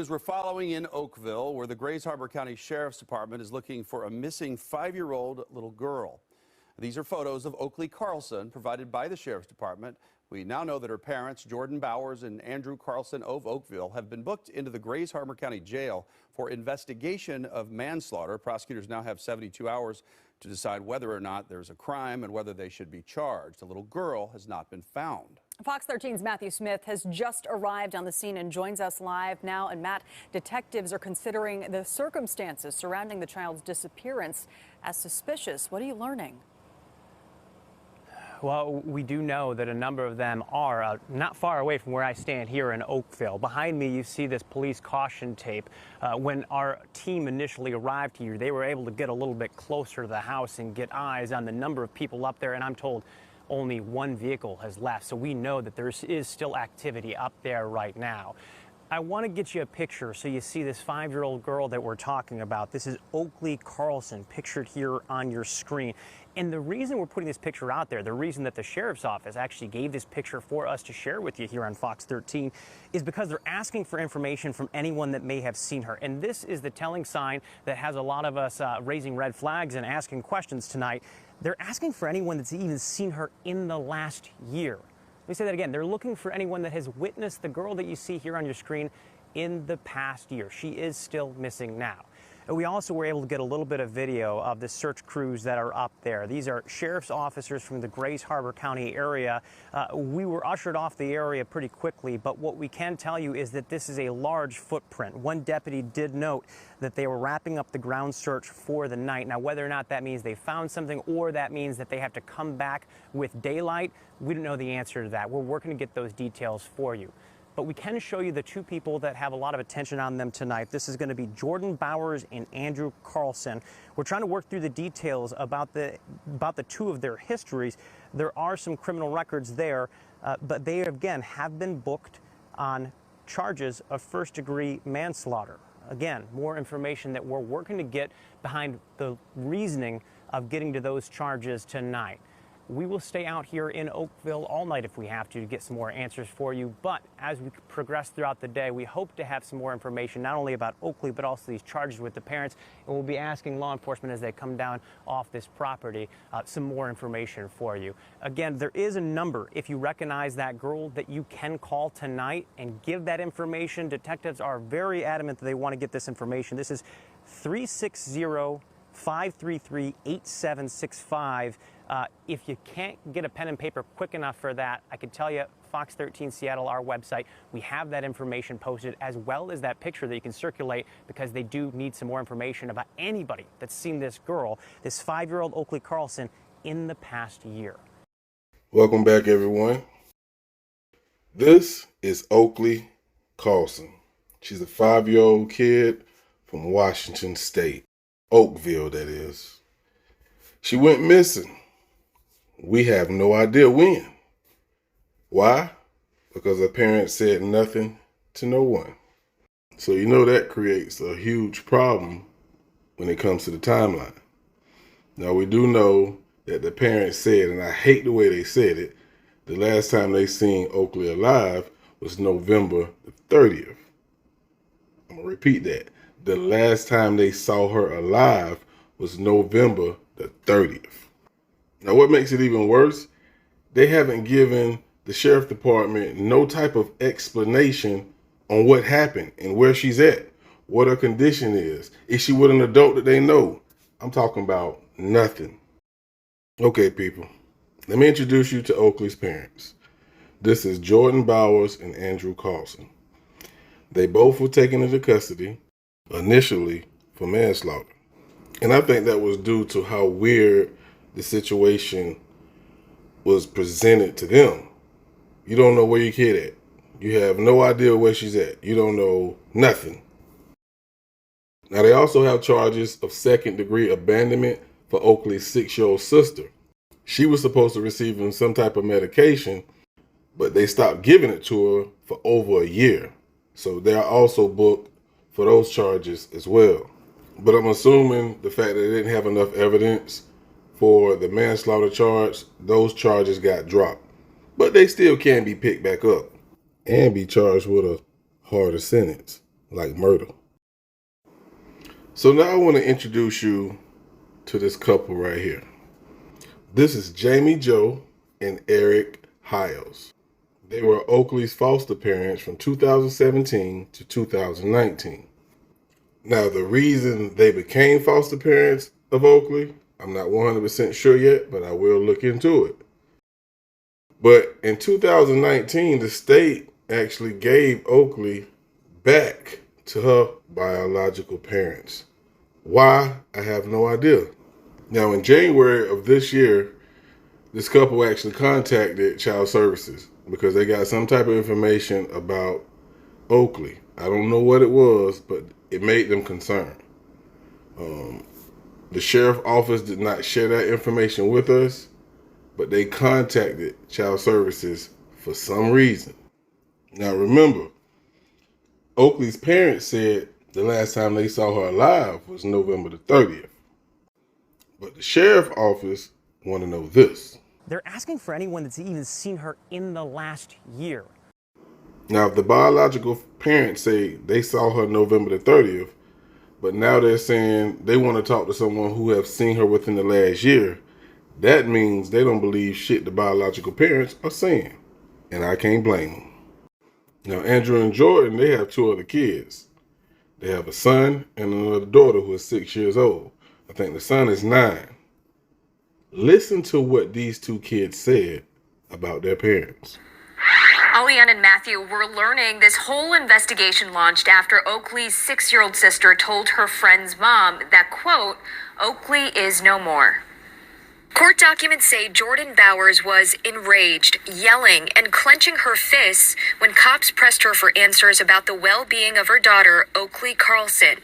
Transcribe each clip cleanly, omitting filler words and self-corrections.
news we're following in Oakville, where the Grays Harbor County Sheriff's Department is looking for a missing 5-year-old little girl. These are photos of Oakley Carlson provided by the Sheriff's Department. We now know that her parents, Jordan Bowers and Andrew Carlson of Oakville, have been booked into the Grays Harbor County Jail for investigation of manslaughter. Prosecutors now have 72 hours to decide whether or not there's a crime and whether they should be charged. The little girl has not been found. Fox 13's Matthew Smith has just arrived on the scene and joins us live now. And Matt, detectives are considering the circumstances surrounding the child's disappearance as suspicious. What are you learning? Well, we do know that a number of them are not far away from where I stand here in Oakville. Behind me, you see this police caution tape. When our team initially arrived here, they were able to get a little bit closer to the house and get eyes on the number of people up there. And I'm told only one vehicle has left. So we know that there is still activity up there right now. I want to get you a picture so you see this 5-year-old girl that we're talking about. This is Oakley Carlson, pictured here on your screen. And the reason we're putting this picture out there, the reason that the Sheriff's Office actually gave this picture for us to share with you here on Fox 13, is because they're asking for information from anyone that may have seen her. And this is the telling sign that has a lot of us raising red flags and asking questions tonight. They're asking for anyone that's even seen her in the last year. Let me say that again. They're looking for anyone that has witnessed the girl that you see here on your screen in the past year. She is still missing now. And we also were able to get a little bit of video of the search crews that are up there. These are sheriff's officers from the Grays Harbor County area. We were ushered off the area pretty quickly, but what we can tell you is that this is a large footprint. One deputy did note that they were wrapping up the ground search for the night. Now, whether or not that means they found something or that means that they have to come back with daylight, we don't know the answer to that. We're working to get those details for you. But we can show you the two people that have a lot of attention on them tonight. This is going to be Jordan Bowers and Andrew Carlson. We're trying to work through the details about the two of their histories. There are some criminal records there, but they, again, have been booked on charges of first-degree manslaughter. Again, more information that we're working to get behind the reasoning of getting to those charges tonight. We will stay out here in Oakville all night if we have to get some more answers for you. But as we progress throughout the day, we hope to have some more information, not only about Oakley, but also these charges with the parents. And we'll be asking law enforcement as they come down off this property some more information for you. Again, there is a number, if you recognize that girl, that you can call tonight and give that information. Detectives are very adamant that they want to get this information. This is 360-533-8765. If you can't get a pen and paper quick enough for that, I can tell you, Fox 13 Seattle, our website, we have that information posted, as well as that picture that you can circulate, because they do need some more information about anybody that's seen this girl, this 5-year-old Oakley Carlson, in the past year. Welcome back, everyone. This is Oakley Carlson. She's a 5-year-old kid from Washington State, Oakville, that is. She went missing. We have no idea when. Why? Because her parents said nothing to no one. So you know that creates a huge problem when it comes to the timeline. Now we do know that the parents said, and I hate the way they said it, the last time they seen Oakley alive was November the 30th. I'm gonna repeat that. The last time they saw her alive was November the 30th. Now, what makes it even worse, they haven't given the sheriff department no type of explanation on what happened and where she's at, what her condition is she with an adult that they know. I'm talking about nothing. Okay, people, let me introduce you to Oakley's parents. This is Jordan Bowers and Andrew Carlson. They both were taken into custody initially for manslaughter. And I think that was due to how weird the situation was presented to them. You don't know where your kid at. You have no idea where she's at. You don't know nothing. Now, they also have charges of second-degree abandonment for Oakley's 6-year-old sister. She was supposed to receive some type of medication, but they stopped giving it to her for over a year. So they are also booked for those charges as well. But I'm assuming the fact that they didn't have enough evidence for the manslaughter charge, those charges got dropped. But they still can be picked back up and be charged with a harder sentence. like murder. So now I want to introduce you to this couple right here. This is Jamie Joe and Eric Hiles. They were Oakley's foster parents from 2017 to 2019. Now, the reason they became foster parents of Oakley, I'm not 100% sure yet, but I will look into it. But in 2019, the state actually gave Oakley back to her biological parents. Why? I have no idea. Now, in January of this year, this couple actually contacted Child Services because they got some type of information about Oakley. I don't know what it was, but it made them concerned. The sheriff's office did not share that information with us, but they contacted Child Services for some reason. Now, remember, Oakley's parents said the last time they saw her alive was November the 30th. But the sheriff's office want to know this. They're asking for anyone that's even seen her in the last year. Now, if the biological parents say they saw her November the 30th, but now they're saying they want to talk to someone who have seen her within the last year, that means they don't believe shit the biological parents are saying. And I can't blame them. Now, Andrew and Jordan, they have 2 other kids. They have a son and another daughter who is 6 years old. I think the son is 9. Listen to what these 2 kids said about their parents. Oleanne and Matthew were learning this whole investigation launched after Oakley's 6-year-old sister told her friend's mom that, quote, Oakley is no more. Court documents say Jordan Bowers was enraged, yelling, and clenching her fists when cops pressed her for answers about the well-being of her daughter, Oakley Carlson.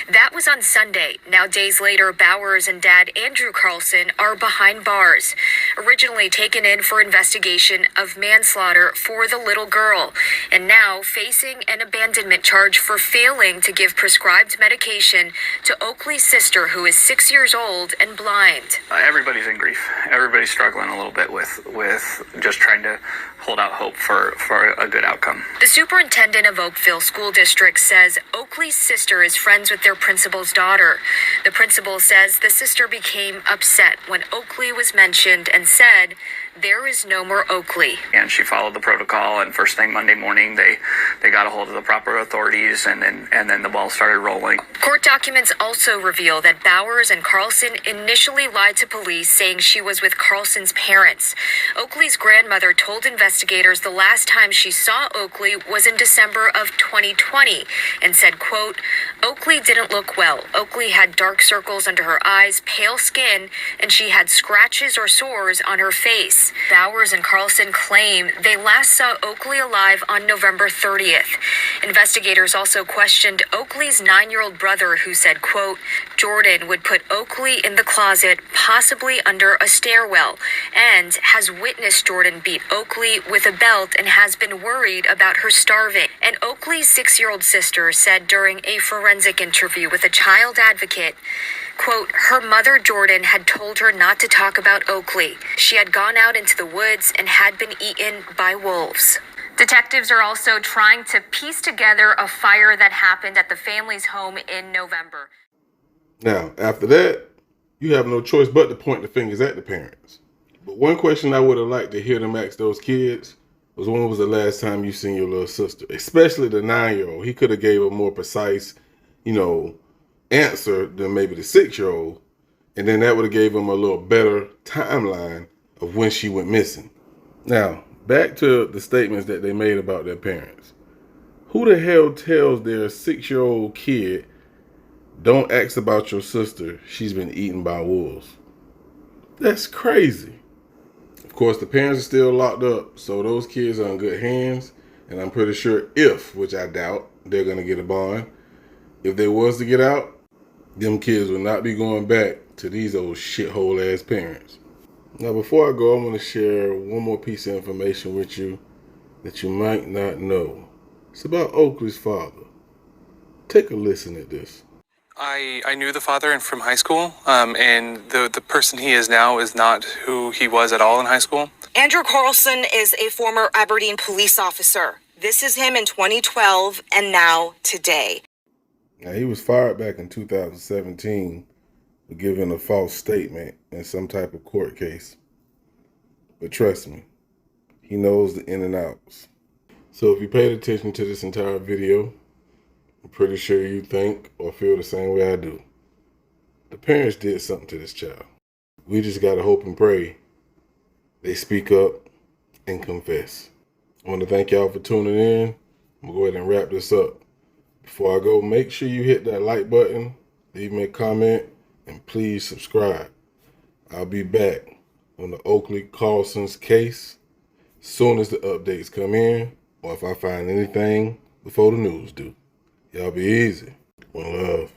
That was on Sunday. Now, days later, Bowers and dad Andrew Carlson are behind bars, originally taken in for investigation of manslaughter for the little girl, and now facing an abandonment charge for failing to give prescribed medication to Oakley's sister, who is 6 years old and blind. Everybody's in grief. Everybody's struggling a little bit with just trying to hold out hope for a good outcome. The superintendent of Oakville School District says Oakley's sister is friends with their principal's daughter. The principal says the sister became upset when Oakley was mentioned and said, there is no more Oakley. And she followed the protocol, and first thing Monday morning, they got a hold of the proper authorities, and then the ball started rolling. Court documents also reveal that Bowers and Carlson initially lied to police, saying she was with Carlson's parents. Oakley's grandmother told investigators the last time she saw Oakley was in December of 2020 and said, quote, Oakley didn't look well. Oakley had dark circles under her eyes, pale skin, and she had scratches or sores on her face. Bowers and Carlson claim they last saw Oakley alive on November 30th. Investigators also questioned Oakley's 9-year-old brother, who said, quote, Jordan would put Oakley in the closet, possibly under a stairwell, and has witnessed Jordan beat Oakley with a belt and has been worried about her starving. And Oakley's 6-year-old sister said during a forensic interview with a child advocate, quote, her mother, Jordan, had told her not to talk about Oakley. She had gone out into the woods and had been eaten by wolves. Detectives are also trying to piece together a fire that happened at the family's home in November. Now, after that, you have no choice but to point the fingers at the parents. But one question I would have liked to hear them ask those kids was, when was the last time you seen your little sister? Especially the 9-year-old. He could have gave a more precise, answer than maybe the 6-year-old. And then that would have gave him a little better timeline of when she went missing. Now, back to the statements that they made about their parents. Who the hell tells their 6-year-old kid, don't ask about your sister, she's been eaten by wolves? That's crazy. Of course, the parents are still locked up, so those kids are in good hands. And I'm pretty sure which I doubt, they're going to get a bond. If they was to get out, them kids will not be going back to these old shithole ass parents. Now, before I go, I want to share one more piece of information with you that you might not know. It's about Oakley's father. Take a listen at this. I knew the father from high school, and the person he is now is not who he was at all in high school. Andrew Carlson is a former Aberdeen police officer. This is him in 2012 and now today. Now, he was fired back in 2017 for giving a false statement in some type of court case. But trust me, he knows the in and outs. So if you paid attention to this entire video, I'm pretty sure you think or feel the same way I do. The parents did something to this child. We just gotta hope and pray they speak up and confess. I want to thank y'all for tuning in. I'm gonna go ahead and wrap this up. Before I go, make sure you hit that like button, leave me a comment, and please subscribe. I'll be back on the Oakley Carlson's case as soon as the updates come in, or if I find anything before the news do. Y'all be easy. One love.